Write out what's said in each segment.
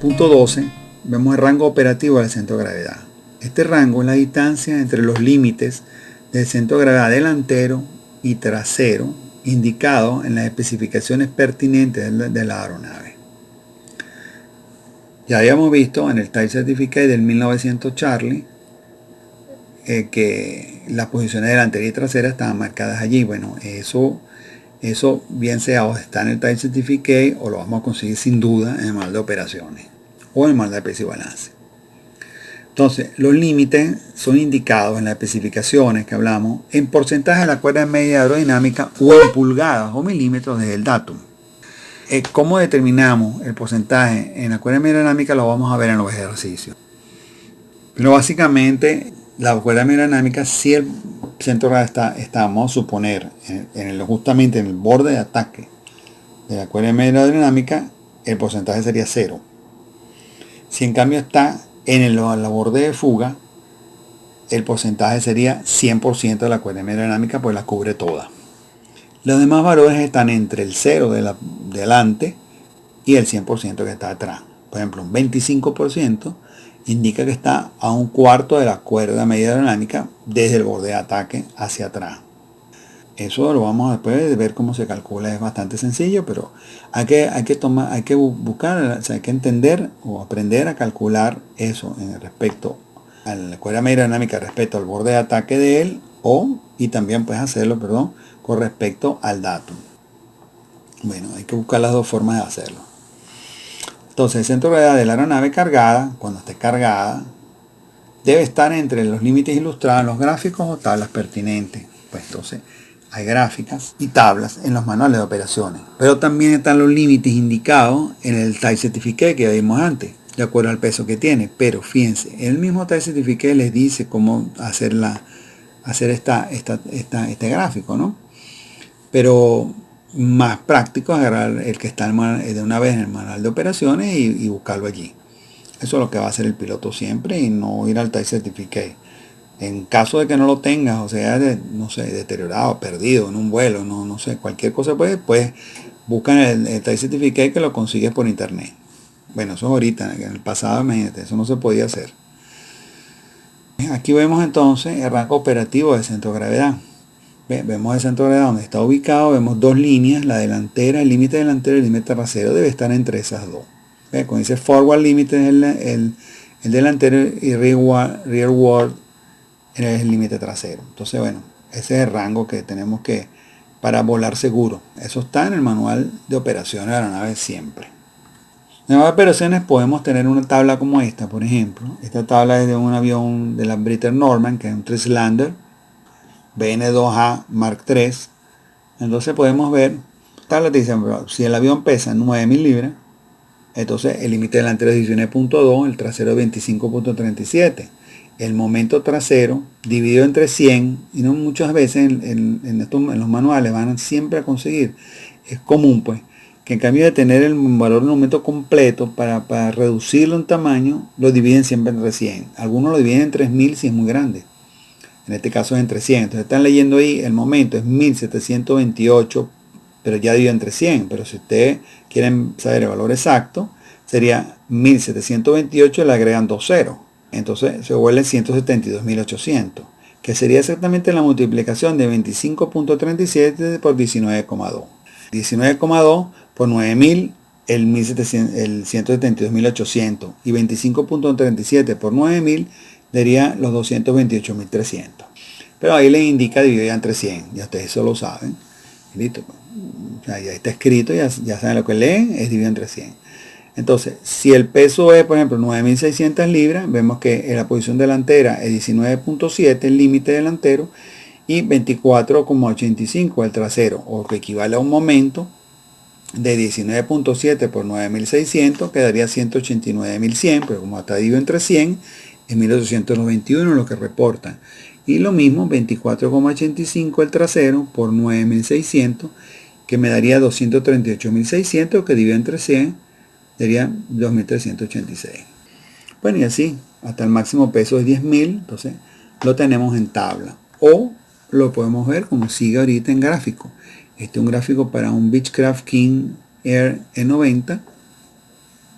punto 12 vemos el rango operativo del centro de gravedad. Este rango es la distancia entre los límites del centro de gravedad delantero y trasero indicado en las especificaciones pertinentes de la aeronave. Ya habíamos visto en el Type Certificate del 1900 Charlie que las posiciones delantera y trasera estaban marcadas allí. Bueno, eso bien sea o está en el Type Certificate o lo vamos a conseguir sin duda en el manual de operaciones o en el manual de peso y balance. Entonces, los límites son indicados en las especificaciones que hablamos en porcentaje de la cuerda media aerodinámica o en pulgadas o milímetros desde el datum. ¿Cómo determinamos el porcentaje en la cuerda media aerodinámica? Lo vamos a ver en los ejercicios. Pero básicamente, la cuerda media aerodinámica, si el centro de gravedad está, vamos a suponer, justamente en el borde de ataque de la cuerda media aerodinámica, el porcentaje sería 0. Si en cambio está en la borde de fuga, el porcentaje sería 100% de la cuerda media aerodinámica, pues la cubre toda. Los demás valores están entre el 0 de delante y el 100% que está atrás. Por ejemplo, un 25% indica que está a un cuarto de la cuerda media aerodinámica desde el borde de ataque hacia atrás. Eso lo vamos después de ver cómo se calcula, es bastante sencillo, pero hay que buscar, o sea, hay que entender o aprender a calcular eso respecto a la cuerda media aerodinámica respecto al borde de ataque de él, y también puedes hacerlo, con respecto al datum. Bueno, hay que buscar las dos formas de hacerlo. Entonces, el centro de gravedad de la aeronave cargada, cuando esté cargada, debe estar entre los límites ilustrados en los gráficos o tablas pertinentes. Pues entonces, hay gráficas y tablas en los manuales de operaciones, pero también están los límites indicados en el Type Certificate que vimos antes, de acuerdo al peso que tiene. Pero fíjense, el mismo Type Certificate les dice cómo hacer este gráfico, ¿no? Pero más práctico es agarrar el que está de una vez en el manual de operaciones y buscarlo allí. Eso es lo que va a hacer el piloto siempre, y no ir al Type Certificate. En caso de que no lo tengas, o sea, deteriorado, perdido en un vuelo, no sé, cualquier cosa, pues buscan el Type Certificate, que lo consigues por internet. Bueno, eso es ahorita, en el pasado, imagínate, eso no se podía hacer. Aquí vemos entonces el rango operativo del centro de gravedad. Vemos el centro de gravedad donde está ubicado, vemos dos líneas, la delantera, el límite delantero y el límite trasero debe estar entre esas dos. Cuando dice forward limit es el delantero y rearward es el límite trasero. Entonces, bueno, ese es el rango que tenemos para volar seguro. Eso está en el manual de operaciones de la aeronave siempre. En las operaciones podemos tener una tabla como esta, por ejemplo. Esta tabla es de un avión de la Britten Norman, que es un Trislander BN2A Mark III. Entonces podemos ver, tabla te dice, si el avión pesa 9.000 libras, entonces el límite delantero es 19.2, el trasero es 25.37. El momento trasero dividido entre 100, y no muchas veces en los manuales van siempre a conseguir, es común pues, que en cambio de tener el valor del momento completo, para reducirlo en tamaño, lo dividen siempre entre 100. Algunos lo dividen en 3.000 si es muy grande. En este caso es entre 100. Entonces están leyendo ahí, el momento es 1728, pero ya dividido entre 100. Pero si ustedes quieren saber el valor exacto, sería 1728, le agregan 2 ceros. Entonces se vuelve 172.800, que sería exactamente la multiplicación de 25.37 por 19,2. 19,2 por 9.000, el 172.800, y 25.37 por 9.000 daría los 228.300. Pero ahí les indica dividido entre 100, ya ustedes eso lo saben. Listo. Ya está escrito, ya saben lo que leen, es dividido entre 100. Entonces, si el peso es, por ejemplo, 9.600 libras, vemos que en la posición delantera es 19.7 el límite delantero y 24,85 el trasero, o que equivale a un momento de 19.7 por 9.600, quedaría 189.100, pero como está dividido entre 100, es 1.891 lo que reportan. Y lo mismo, 24,85 el trasero por 9.600, que me daría 238.600, que dividido entre 100, sería 2.386. Bueno, y así, hasta el máximo peso es 10.000, entonces lo tenemos en tabla. O lo podemos ver como sigue ahorita en gráfico. Este es un gráfico para un Beechcraft King Air E90.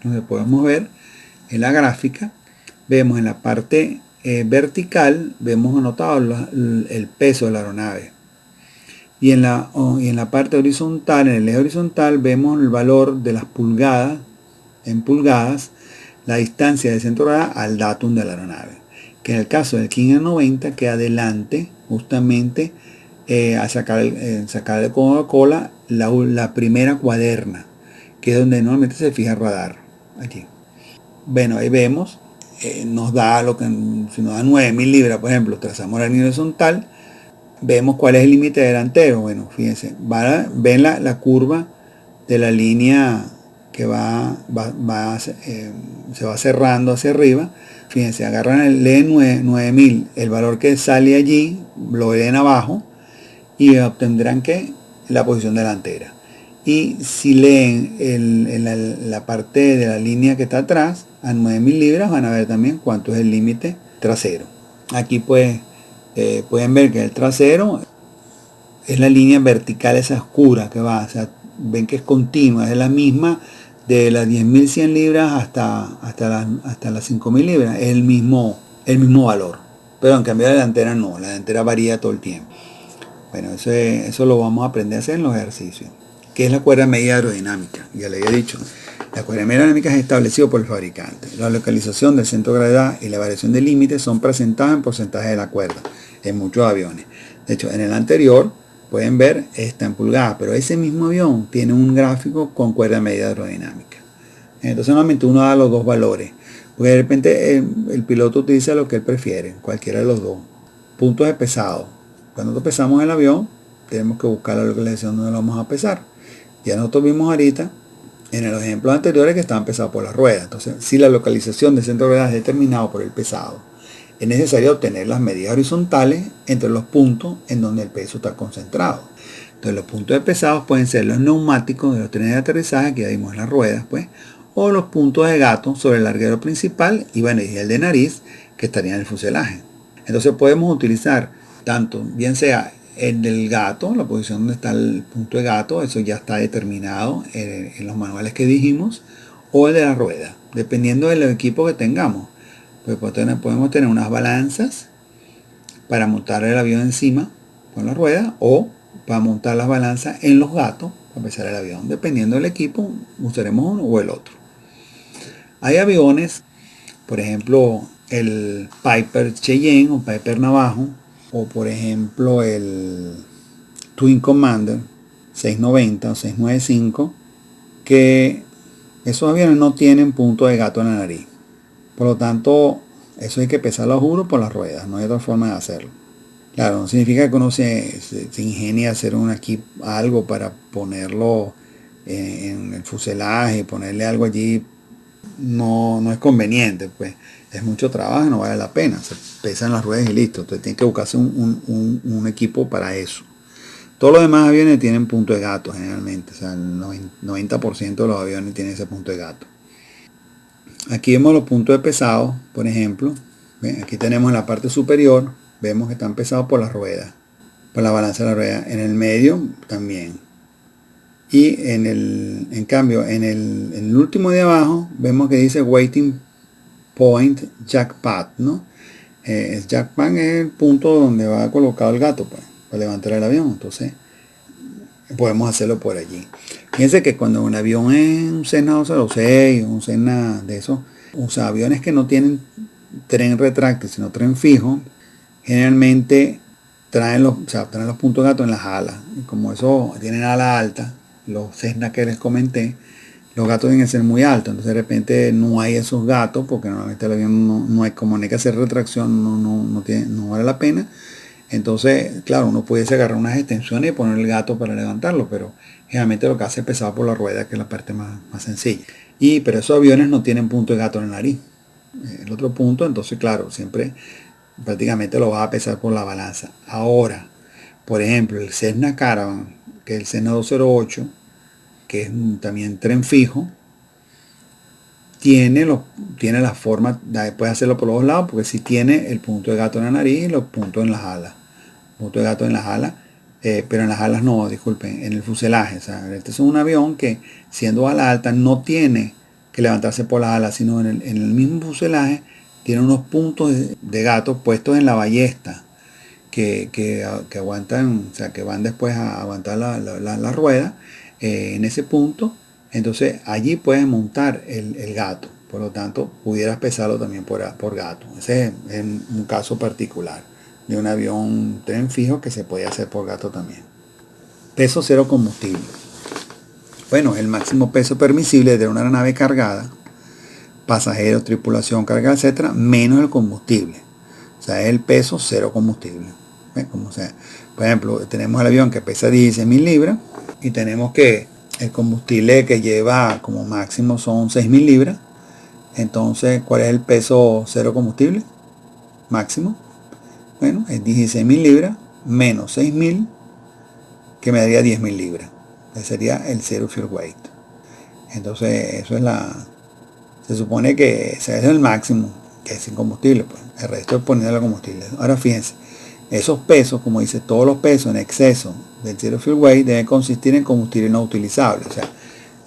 Donde podemos ver en la gráfica, vemos en la parte vertical, vemos anotado el peso de la aeronave. Y en la parte horizontal, en el eje horizontal, vemos el valor de las pulgadas, en pulgadas, la distancia del centro de gravedad al datum de la aeronave. Que en el caso del King A90 queda adelante, justamente, a sacar de Coca-Cola la primera cuaderna, que es donde normalmente se fija el radar. Aquí. Bueno, ahí vemos, nos da lo que, si nos da 9000 libras, por ejemplo, trazamos la línea horizontal, vemos cuál es el límite delantero. Bueno, fíjense, ven la curva de la línea que se va cerrando hacia arriba. Fíjense, agarran leen 9000, el valor que sale allí, lo leen abajo y obtendrán que la posición delantera. Y si leen la parte de la línea que está atrás, a 9000 libras, van a ver también cuánto es el límite trasero. Aquí pues pueden ver que el trasero es la línea vertical esa oscura que va, o sea, ven que es continua, es la misma de las 10.100 libras hasta las 5.000 libras, es el mismo valor. Pero en cambio la delantera no, la delantera varía todo el tiempo. Bueno, eso lo vamos a aprender a hacer en los ejercicios. ¿Qué es la cuerda medida aerodinámica? Ya le había dicho. La cuerda medida aerodinámica es establecido por el fabricante. La localización del centro de gravedad y la variación de límites son presentadas en porcentaje de la cuerda en muchos aviones. De hecho, en el anterior pueden ver está en pulgadas, pero ese mismo avión tiene un gráfico con cuerda medida aerodinámica. Entonces normalmente uno da los dos valores, porque de repente el piloto utiliza lo que él prefiere, cualquiera de los dos. Puntos de pesado. Cuando nosotros pesamos el avión, tenemos que buscar la localización donde lo vamos a pesar. Ya nosotros vimos ahorita en los ejemplos anteriores que estaban pesados por las ruedas. Entonces, si la localización del centro de gravedad es determinado por el pesado, es necesario obtener las medidas horizontales entre los puntos en donde el peso está concentrado. Entonces, los puntos de pesados pueden ser los neumáticos de los trenes de aterrizaje, que ya vimos en las ruedas, pues, o los puntos de gato sobre el larguero principal y bueno, y el de nariz, que estaría en el fuselaje. Entonces, podemos utilizar tanto, bien sea el del gato, la posición donde está el punto de gato, eso ya está determinado en los manuales que dijimos, o el de la rueda, dependiendo del equipo que tengamos. Pues podemos tener unas balanzas para montar el avión encima con la rueda, o para montar las balanzas en los gatos para pesar el avión. Dependiendo del equipo, usaremos uno o el otro. Hay aviones, por ejemplo, el Piper Cheyenne o Piper Navajo, o por ejemplo el Twin Commander 690 o 695, que esos aviones no tienen punto de gato en la nariz. Por lo tanto, eso hay que pesarlo a juro por las ruedas, no hay otra forma de hacerlo. Claro, no significa que uno se ingenie a hacer algo para ponerlo en el fuselaje, ponerle algo allí, no es conveniente, pues es mucho trabajo, no vale la pena, se pesan las ruedas y listo. Entonces tiene que buscarse un equipo para eso. Todos los demás aviones tienen punto de gato generalmente, o sea, el 90% de los aviones tienen ese punto de gato. Aquí vemos los puntos de pesado, por ejemplo. ¿Ven? Aquí tenemos en la parte superior, vemos que están pesados por las ruedas, por la balanza de la rueda. En el medio también. Y en cambio, en el último de abajo, vemos que dice Waiting Point Jackpot, ¿no? El jackpot es el punto donde va colocado el gato, pues, para levantar el avión. Entonces, podemos hacerlo por allí. Fíjense que cuando un avión es un Cessna 206 o un Cessna de esos, o sea, aviones que no tienen tren retráctil, sino tren fijo, generalmente traen los puntos de gato en las alas. Y como eso tienen ala alta, los Cessna que les comenté, los gatos tienen que ser muy altos. Entonces de repente no hay esos gatos, porque normalmente el avión no hay, como no hay que hacer retracción, no vale la pena. Entonces, claro, uno pudiese agarrar unas extensiones y poner el gato para levantarlo, pero generalmente lo que hace es pesado por la rueda, que es la parte más sencilla. Pero esos aviones no tienen punto de gato en la nariz. El otro punto, entonces, claro, siempre prácticamente lo vas a pesar por la balanza. Ahora, por ejemplo, el Cessna Caravan, que es el Cessna 208, que es también tren fijo, tiene la forma, puede hacerlo por los dos lados, porque sí tiene el punto de gato en la nariz y los puntos en las alas. Punto de gato en las alas, pero en las alas no, disculpen, en el fuselaje. O sea, este es un avión que, siendo ala alta, no tiene que levantarse por las alas, sino en el mismo fuselaje tiene unos puntos de gato puestos en la ballesta que aguantan, o sea, que van después a aguantar la rueda en ese punto. Entonces allí puedes montar el gato, por lo tanto pudieras pesarlo también por gato. Ese es un caso particular de un avión tren fijo que se puede hacer por gato también. Peso cero combustible. Bueno, el máximo peso permisible de una aeronave cargada, pasajeros, tripulación, carga, etcétera, menos el combustible. O sea, es el peso cero combustible. Como sea. Por ejemplo, tenemos el avión que pesa 16.000 libras y tenemos que el combustible que lleva como máximo son 6.000 libras. Entonces, ¿cuál es el peso cero combustible máximo? Bueno, es 16.000 libras menos 6.000, que me daría 10.000 libras. Ese sería el zero fuel weight. Entonces, eso es se supone que ese es el máximo, que es sin combustible. Pues. El resto es poniéndole combustible. Ahora fíjense, esos pesos, como dice, todos los pesos en exceso del zero fuel weight deben consistir en combustible no utilizable. O sea,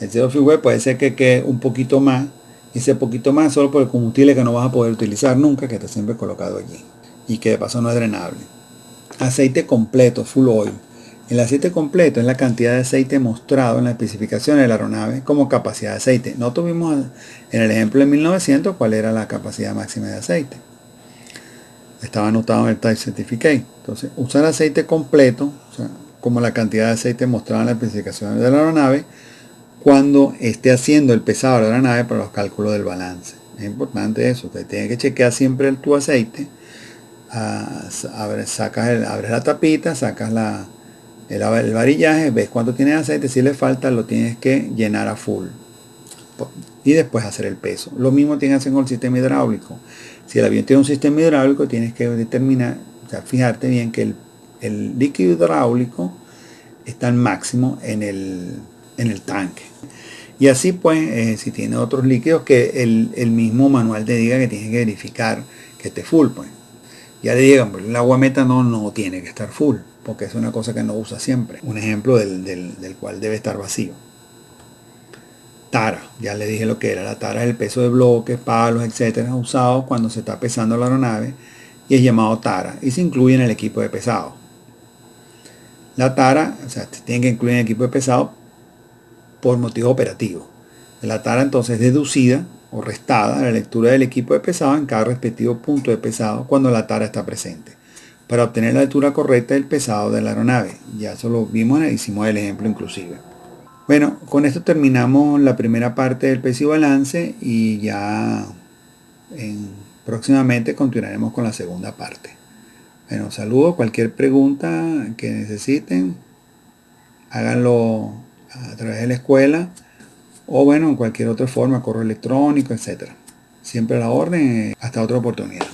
el zero fuel weight puede ser que quede un poquito más, y ese poquito más solo por el combustible que no vas a poder utilizar nunca, que está siempre colocado allí y que de paso no es drenable. Aceite completo, full oil. El aceite completo es la cantidad de aceite mostrado en las especificaciones de la aeronave como capacidad de aceite. No tuvimos en el ejemplo de 1900 cuál era la capacidad máxima de aceite. Estaba anotado en el Type Certificate. Entonces, usar aceite completo, o sea, como la cantidad de aceite mostrada en las especificaciones de la aeronave, cuando esté haciendo el pesado de la aeronave para los cálculos del balance. Es importante eso. Usted tiene que chequear siempre tu aceite. Abres la tapita, sacas el varillaje, ves cuánto tiene aceite. Si le falta, lo tienes que llenar a full. Y después hacer el peso. Lo mismo tienes que hacer con el sistema hidráulico. Si el avión tiene un sistema hidráulico, tienes que determinar, o sea, fijarte bien que el líquido hidráulico está al máximo en el tanque. Y así pues, si tiene otros líquidos, que el mismo manual te diga que tienes que verificar que esté full. Pues. Ya le digan, pues, el agua metanol no tiene que estar full, porque es una cosa que no usa siempre. Un ejemplo del cual debe estar vacío. Tara, ya le dije lo que era. La tara es el peso de bloques, palos, etcétera, usados cuando se está pesando la aeronave y es llamado tara y se incluye en el equipo de pesado. La tara, o sea, se tiene que incluir en el equipo de pesado por motivo operativo. La tara entonces es deducida o restada a la lectura del equipo de pesado en cada respectivo punto de pesado cuando la tara está presente, para obtener la altura correcta del pesado de la aeronave. Ya eso lo vimos, hicimos el ejemplo inclusive. Bueno, con esto terminamos la primera parte del peso y balance y ya próximamente continuaremos con la segunda parte. Bueno, saludos, cualquier pregunta que necesiten, háganlo a través de la escuela o bueno, en cualquier otra forma, correo electrónico, etcétera. Siempre a la orden, hasta otra oportunidad.